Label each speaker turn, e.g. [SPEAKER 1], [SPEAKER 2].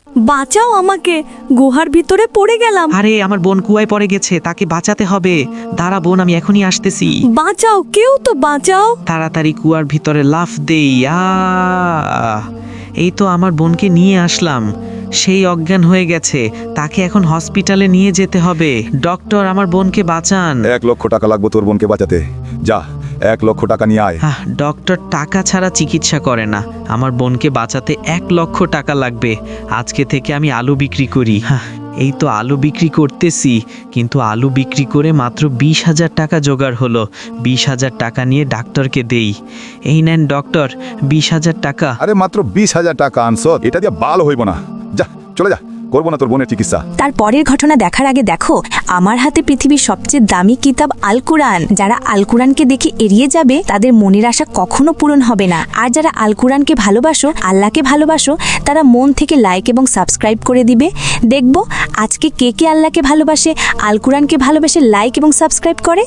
[SPEAKER 1] বাঁচাও আমাকে, গুহার ভিতরে পড়ে গেলাম।
[SPEAKER 2] আরে আমার বোন কুয়ায় পড়ে গেছে, তাকে বাঁচাতে হবে। দাঁড়া বোন, আমি এখনই আসতেছি।
[SPEAKER 1] বাঁচাও, কেউ তো বাঁচাও।
[SPEAKER 2] তাড়াতাড়ি কুয়ার ভিতরে লাফ দেই। এই তো আমার বোনকে নিয়ে আসলাম, সেই অজ্ঞান হয়ে গেছে, তাকে এখন হসপিটালে নিয়ে যেতে হবে। ডক্টর, আমার বোনকে বাঁচান।
[SPEAKER 3] 1 লক্ষ টাকা লাগবে তোর বোনকে বাঁচাতে। যা 1 লক্ষ টাকা নিয়ে আয়।
[SPEAKER 2] ডক্টর টাকা ছাড়া চিকিৎসা করে না, আমার বোনকে বাঁচাতে 1 লক্ষ টাকা লাগবে। আজকে থেকে আমি আলু বিক্রি করি। এই তো আলু বিক্রি করতেছি, কিন্তু আলু বিক্রি করে মাত্র 20,000 টাকা জোগাড় হলো। 20,000 টাকা নিয়ে ডাক্তারকে দেই। এই নেন ডক্টর, 20,000 টাকা।
[SPEAKER 3] আরে মাত্র 20,000 টাকা আনছ, এটা দিয়ে বাল হইব না। যা চলে যা, করবো না তোর বোনের চিকিৎসা।
[SPEAKER 4] তার পরের ঘটনা দেখার আগে দেখো, আমার হাতে পৃথিবীর সবচেয়ে দামি কিতাব আল কুরআন। যারা আল কুরআনকে দেখে এড়িয়ে যাবে তাদের মনের আশা কখনো পূরণ হবে না। আর যারা আল কুরআনকে ভালোবাসো, আল্লাহকে ভালোবাসো, তারা মন থেকে লাইক এবং সাবস্ক্রাইব করে দিবে। দেখব আজকে কে কে আল্লাহকে ভালোবাসে, আল কুরআনকে ভালোবাসে, লাইক এবং সাবস্ক্রাইব করে।